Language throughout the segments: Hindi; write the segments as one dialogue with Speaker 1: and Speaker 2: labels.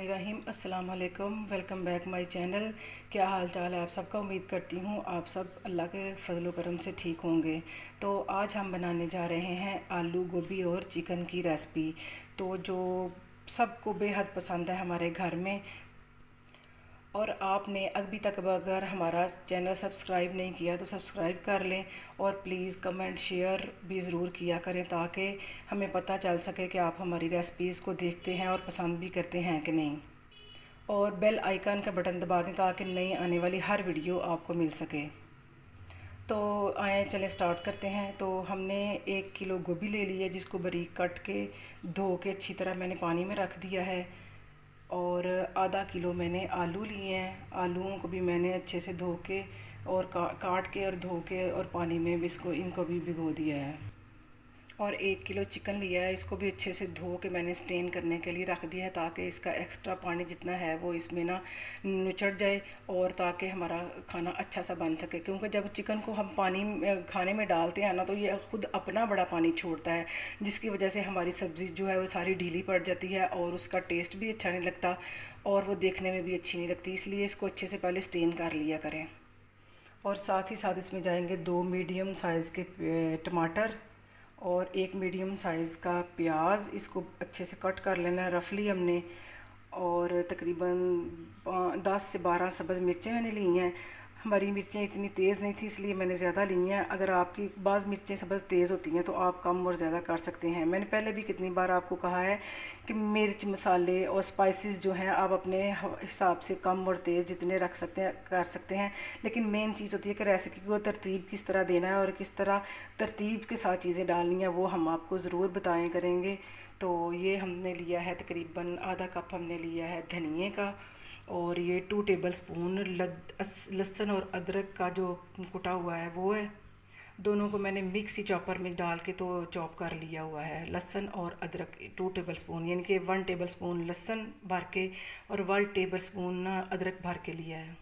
Speaker 1: बिस्मिल्लाहिर्रहमानिर्रहीम। अस्सलाम वालेकुम। Welcome back my channel. क्या हाल चाल है आप सबका? उम्मीद करती हूँ आप सब अल्लाह के फजल करम से ठीक होंगे। तो आज हम बनाने जा रहे हैं आलू गोभी और चिकन की रेसिपी, तो जो सबको बेहद पसंद है हमारे घर में। और आपने अभी तक अगर हमारा चैनल सब्सक्राइब नहीं किया तो सब्सक्राइब कर लें और प्लीज़ कमेंट शेयर भी ज़रूर किया करें ताकि हमें पता चल सके कि आप हमारी रेसिपीज़ को देखते हैं और पसंद भी करते हैं कि नहीं। और बेल आइकन का बटन दबा दें ताकि नई आने वाली हर वीडियो आपको मिल सके। तो आए चलें स्टार्ट करते हैं। तो हमने 1 किलो गोभी ले ली है जिसको बारीक कट के धो के अच्छी तरह मैंने पानी में रख दिया है। और आधा किलो मैंने आलू लिए हैं। आलूओं को भी मैंने अच्छे से धो के और काट के और धो के और पानी में भी इनको भी भिगो दिया है। और 1 किलो चिकन लिया है, इसको भी अच्छे से धो के मैंने स्टेन करने के लिए रख दिया है ताकि इसका एक्स्ट्रा पानी जितना है वो इसमें ना निचड़ जाए और ताकि हमारा खाना अच्छा सा बन सके। क्योंकि जब चिकन को हम पानी खाने में डालते हैं ना तो ये ख़ुद अपना बड़ा पानी छोड़ता है, जिसकी वजह से हमारी सब्ज़ी जो है वो सारी ढीली पड़ जाती है और उसका टेस्ट भी अच्छा नहीं लगता और वो देखने में भी अच्छी नहीं लगती। इसलिए इसको अच्छे से पहले स्टेन कर लिया करें। और साथ ही साथ इसमें जाएंगे 2 मीडियम साइज़ के टमाटर और 1 मीडियम साइज़ का प्याज। इसको अच्छे से कट कर लेना है रफली हमने। और तकरीबन 10 से 12 सब्ज़ मिर्चें मैंने ली हैं। हमारी मिर्चें इतनी तेज़ नहीं थी इसलिए मैंने ज़्यादा ली हैं। अगर आपकी बाज़ मिर्चें सब्ज़ तेज़ होती हैं तो आप कम और ज़्यादा कर सकते हैं। मैंने पहले भी कितनी बार आपको कहा है कि मिर्च मसाले और स्पाइसेस जो हैं आप अपने हिसाब से कम और तेज़ जितने रख सकते हैं कर सकते हैं। लेकिन मेन चीज़ होती है कि रेसिपी को तरतीब किस तरह देना है और किस तरह तरतीब के साथ चीज़ें डालनी है, वो हम आपको ज़रूर बताएँ करेंगे। तो ये हमने लिया है तकरीबन आधा कप हमने लिया है धनिए का। और ये 2 टेबल स्पून लहसुन और अदरक का जो कुटा हुआ है वो है। दोनों को मैंने मिक्सी चॉपर में डाल के तो चॉप कर लिया हुआ है। लहसुन और अदरक 2 टेबल स्पून यानी कि 1 टेबल स्पून लहसुन भर के और 1 टेबल स्पून अदरक भर के लिया है।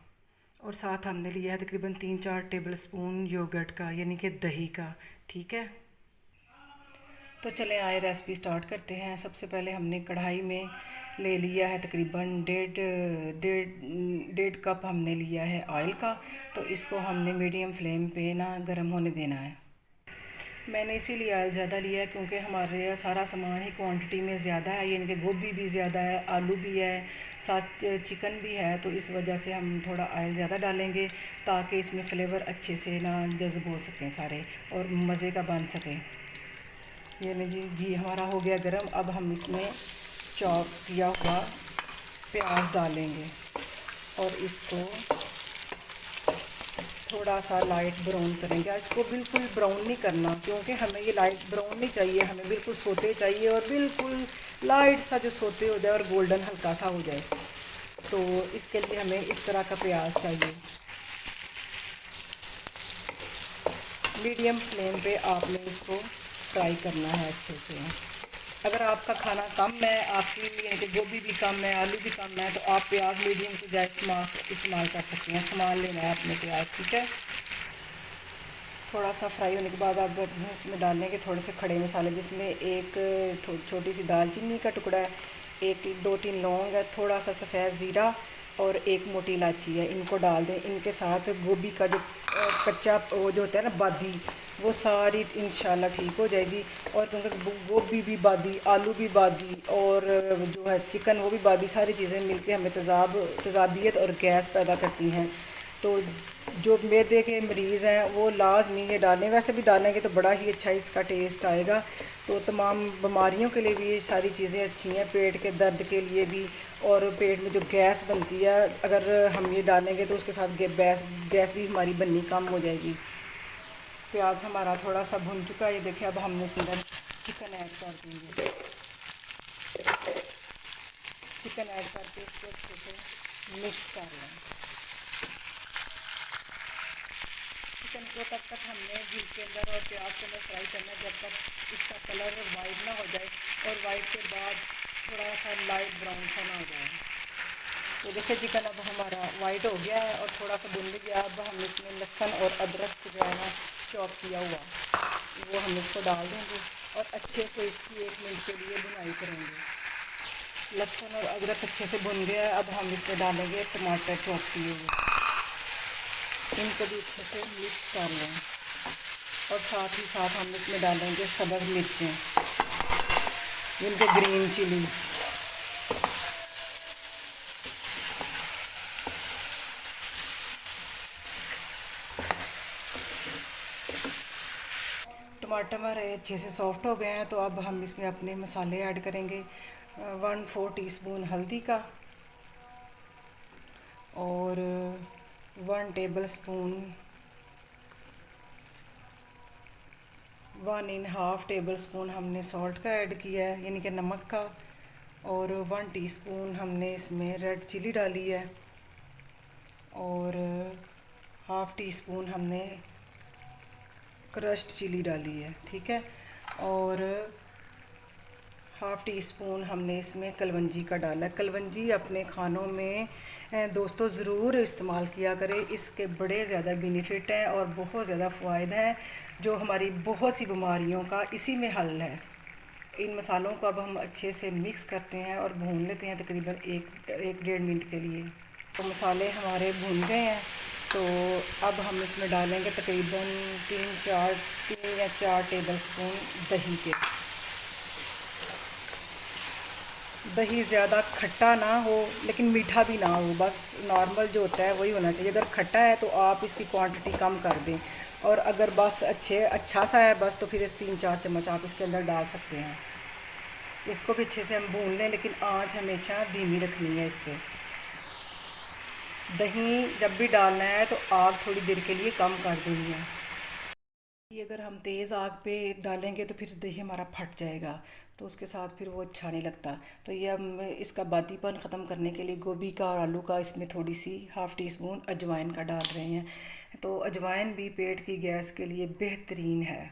Speaker 1: और साथ हमने लिया है तकरीबन 3-4 टेबल स्पून योगर्ट का यानी कि दही का। ठीक है, तो चले आए रेसिपी स्टार्ट करते हैं। सबसे पहले हमने कढ़ाई में ले लिया है तकरीबन डेढ़ कप हमने लिया है ऑयल का। तो इसको हमने मीडियम फ्लेम पे ना गर्म होने देना है। मैंने इसीलिए ऑयल ज़्यादा लिया है क्योंकि हमारे सारा सामान ही क्वांटिटी में ज़्यादा है, यानी कि गोभी भी ज़्यादा है, आलू भी है, साथ चिकन भी है। तो इस वजह से हम थोड़ा ऑयल ज़्यादा डालेंगे ताकि इसमें फ्लेवर अच्छे से ना जज़्ब हो सकें सारे और मज़े का बन सके। ये लीजिए घी हमारा हो गया गरम। अब हम इसमें चॉप किया हुआ प्याज डालेंगे और इसको थोड़ा सा लाइट ब्राउन करेंगे। इसको बिल्कुल ब्राउन नहीं करना क्योंकि हमें ये लाइट ब्राउन नहीं चाहिए, हमें बिल्कुल सोते चाहिए और बिल्कुल लाइट सा जो सोते हो जाए और गोल्डन हल्का सा हो जाए। तो इसके लिए हमें इस तरह का प्याज चाहिए। मीडियम फ्लेम पे आपने इसको फ्राई करना है अच्छे से। अगर आपका खाना कम है, आपकी यानी कि गोभी भी कम है, आलू भी कम है, तो आप प्याज मीडियम की जगह इस्तेमाल कर सकते हैं। सामान लेना है अपने प्याज। ठीक है, थोड़ा सा फ्राई होने के बाद आप इसमें डालेंगे थोड़े से खड़े मसाले, जिसमें एक छोटी सी दालचीनी का टुकड़ा है, 2-3 लौंग है, थोड़ा सा सफ़ेद ज़ीरा और 1 मोटी इलायची है। इनको डाल दें। इनके साथ गोभी का जो कच्चा वो जो होता है ना बादी, वो सारी इंशाल्लाह ठीक हो जाएगी। और क्योंकि गोभी भी बादी, आलू भी बादी और जो है चिकन वो भी बादी, सारी चीज़ें मिलके हमें तेज़ाबियत और गैस पैदा करती हैं। तो जो मैदे के मरीज़ हैं वो लाजमी ये डालें, वैसे भी डालेंगे तो बड़ा ही अच्छा इसका टेस्ट आएगा। तो तमाम बीमारियों के लिए भी ये सारी चीज़ें अच्छी हैं, पेट के दर्द के लिए भी। और पेट में जो गैस बनती है अगर हम ये डालेंगे तो उसके साथ गैस भी हमारी बननी कम हो जाएगी। प्याज हमारा थोड़ा सा भुन चुका है, ये देखिए। अब हमने इसमें चिकन ऐड कर देंगे। चिकन ऐड करके इसको अच्छे से मिक्स कर लें। चिकन को तब तक हमने घी के अंदर और प्याज के अंदर फ्राई करना है जब तक इसका कलर वाइट ना हो जाए और वाइट के बाद थोड़ा सा लाइट ब्राउन सा ना हो जाए। तो देखिए चिकन अब हमारा वाइट हो गया है और थोड़ा सा भुन गया। अब हम इसमें लहसुन और अदरक जो है ना चॉप किया हुआ वो हम इसको डाल देंगे और अच्छे से इसकी 1 मिनट के लिए भुनाई करेंगे। लहसुन और अदरक अच्छे से भुन गया है। अब हम इसमें डालेंगे टमाटर चॉप किए हुए, इनको भी अच्छे से मिक्स कर लें। और साथ ही साथ हम इसमें डालेंगे सब्ज़ मिर्चें, जिनके ग्रीन चिली। टमाटर हमारे अच्छे से सॉफ्ट हो गए हैं, तो अब हम इसमें अपने मसाले ऐड करेंगे। 1/4 टीस्पून हल्दी का और 1 टेबल स्पून 1.5 टेबल स्पून हमने सॉल्ट का ऐड किया है, यानी कि नमक का। और 1 टीस्पून हमने इसमें रेड चिली डाली है और हाफ़ टी स्पून हमने क्रश्ड चिली डाली है, ठीक है। और हाफ़ टी स्पून हमने इसमें कलवंजी का डाला है। कलवंजी अपने खानों में दोस्तों ज़रूर इस्तेमाल किया करें, इसके बड़े ज़्यादा बेनिफिट हैं और बहुत ज़्यादा फ़ायदा है, जो हमारी बहुत सी बीमारियों का इसी में हल है। इन मसालों को अब हम अच्छे से मिक्स करते हैं और भून लेते हैं तकरीबन 1-1.5 मिनट के लिए। तो मसाले हमारे भून गए हैं, तो अब हम इसमें डालेंगे तकरीबन 3 या 4 टेबल स्पून दही के। दही ज़्यादा खट्टा ना हो लेकिन मीठा भी ना हो, बस नॉर्मल जो होता है वही होना चाहिए। अगर खट्टा है तो आप इसकी क्वांटिटी कम कर दें, और अगर बस अच्छा सा है बस, तो फिर इस 3-4 चम्मच आप इसके अंदर डाल सकते हैं। इसको भी अच्छे से हम भून लें, लेकिन आँच हमेशा धीमी रखनी है इस पर। दही जब भी डालना है तो आग थोड़ी देर के लिए कम कर देनी है। ये अगर हम तेज़ आग पे डालेंगे तो फिर दही हमारा फट जाएगा, तो उसके साथ फिर वो अच्छा नहीं लगता। तो ये हम इसका बादीपन ख़त्म करने के लिए गोभी का और आलू का इसमें थोड़ी सी हाफ़ टी स्पून अजवाइन का डाल रहे हैं। तो अजवाइन भी पेट की गैस के लिए बेहतरीन है,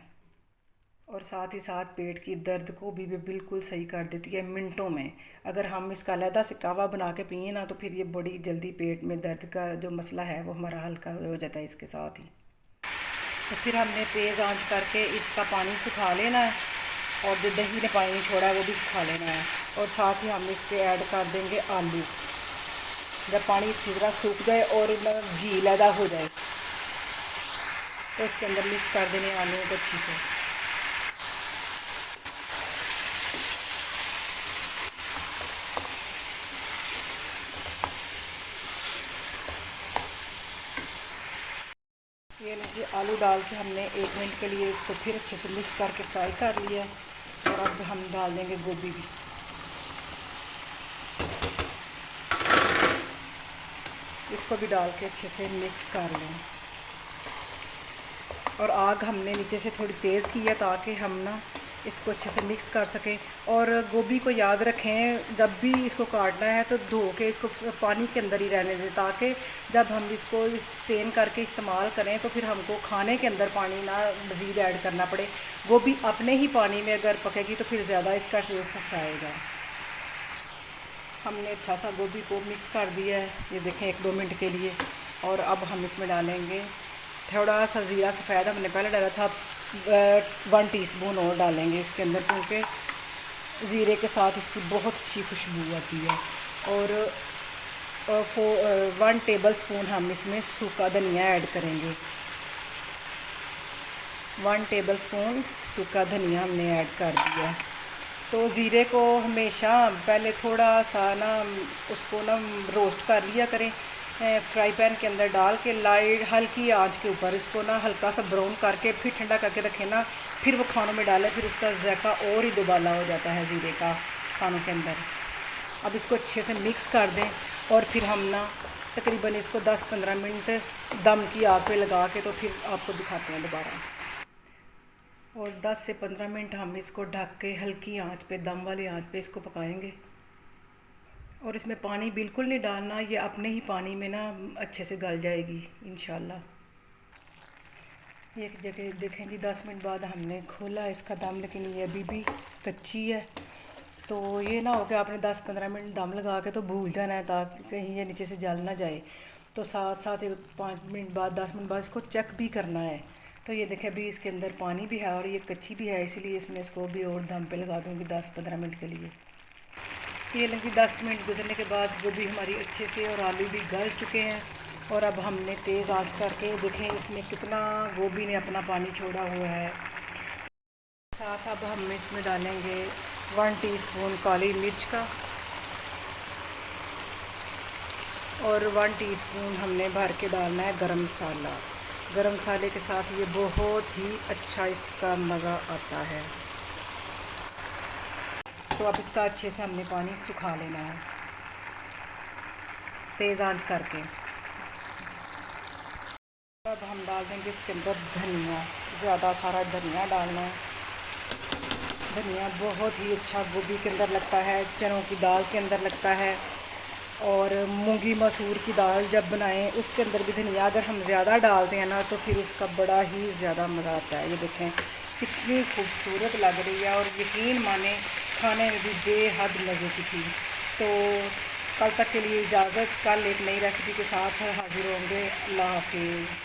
Speaker 1: और साथ ही साथ पेट की दर्द को भी बिल्कुल सही कर देती है मिनटों में। अगर हम इसका अलहदा से कावा बना के पिए ना, तो फिर ये बड़ी जल्दी पेट में दर्द का जो मसला है वो हमारा हल्का हो जाता है इसके साथ ही। तो फिर हमने तेज़ आंच करके इसका पानी सुखा लेना है, और जो दही ने पानी छोड़ा है वो भी सुखा लेना है। और साथ ही हम इस पर ऐड कर देंगे आलू। जब पानी अच्छी तरह सूख जाए और घी लैदा हो जाए, तो इसके अंदर मिक्स कर देने आलूओं को अच्छी से। ये लीजिए, आलू डाल के हमने 1 मिनट के लिए इसको फिर अच्छे से मिक्स करके फ्राई कर लिया है। और अब हम डाल देंगे गोभी भी। इसको भी डाल के अच्छे से मिक्स कर लें। और आग हमने नीचे से थोड़ी तेज़ की है, ताकि हम ना इसको अच्छे से मिक्स कर सकें। और गोभी को याद रखें, जब भी इसको काटना है तो धो के इसको पानी के अंदर ही रहने दें, ताकि जब हम इसको स्टेन करके इस्तेमाल करें तो फिर हमको खाने के अंदर पानी ना मज़ीद ऐड करना पड़े। गोभी अपने ही पानी में अगर पकेगी तो फिर ज़्यादा इसका टेस्ट अच्छा आएगा। हमने अच्छा सा गोभी को मिक्स कर दिया है, ये देखें 1-2 मिनट के लिए। और अब हम इसमें डालेंगे थोड़ा सा ज़ीरा सफ़ेद, हमने पहले डाला था। 1 टीस्पून और डालेंगे इसके अंदर, क्योंकि ज़ीरे के साथ इसकी बहुत अच्छी खुशबू आती है। और 1 टेबल स्पून हम इसमें सूखा धनिया ऐड करेंगे। 1 टेबल स्पून सूखा धनिया हमने ऐड कर दिया। तो ज़ीरे को हमेशा पहले थोड़ा सा ना उसको ना रोस्ट कर लिया करें, फ्राई पैन के अंदर डाल के लाइट हल्की आंच के ऊपर इसको ना हल्का सा ब्राउन करके फिर ठंडा करके रखें ना, फिर वो खानों में डालें, फिर उसका ज़ायका और ही दुबाला हो जाता है ज़ीरे का खानों के अंदर। अब इसको अच्छे से मिक्स कर दें, और फिर हम ना तकरीबन इसको 10-15 मिनट दम की आग पे लगा के तो फिर आपको दिखाते हैं दोबारा। और 10 से 15 मिनट हम इसको ढक के हल्की आंच पे, दम वाली आंच पे इसको पकाएंगे। और इसमें पानी बिल्कुल नहीं डालना, ये अपने ही पानी में ना अच्छे से गल जाएगी इंशाल्लाह। एक जगह देखें जी, 10 मिनट बाद हमने खोला इसका दम, लेकिन ये अभी भी कच्ची है। तो ये ना हो कि आपने 10-15 मिनट दम लगा के तो भूल जाना है, ताकि कहीं ये नीचे से जल ना जाए। तो साथ साथ 5 मिनट बाद, 10 मिनट बाद इसको चेक भी करना है। तो ये देखें अभी इसके अंदर पानी भी है और ये कच्ची भी है, इसलिए इसमें इसको भी और दम पे लगा दूँगी 10-15 मिनट के लिए। ये लगी 10 मिनट गुजरने के बाद गोभी हमारी अच्छे से और आलू भी गल चुके हैं। और अब हमने तेज़ आंच करके देखें इसमें कितना गोभी ने अपना पानी छोड़ा हुआ है। साथ अब हम इसमें डालेंगे 1 टीस्पून काली मिर्च का और 1 टीस्पून हमने भर के डालना है गरम मसाला। गरम मसाले के साथ ये बहुत ही अच्छा इसका मज़ा आता है। तो अब इसका अच्छे से हमने पानी सुखा लेना है तेज़ आंच करके। अब हम डाल देंगे इसके अंदर धनिया, ज़्यादा सारा धनिया डालना है। धनिया बहुत ही अच्छा गोभी के अंदर लगता है, चनों की दाल के अंदर लगता है और मूंगी मसूर की दाल जब बनाएं उसके अंदर भी धनिया अगर हम ज़्यादा डालते हैं ना तो फिर उसका बड़ा ही ज़्यादा मज़ा आता है। ये देखें कितनी खूबसूरत लग रही है और यकीन माने खाने में भी बेहद मज़े की थी। तो कल तक के लिए इजाज़त, कल एक नई रेसिपी के साथ हाज़िर होंगे। अल्लाह हाफिज़।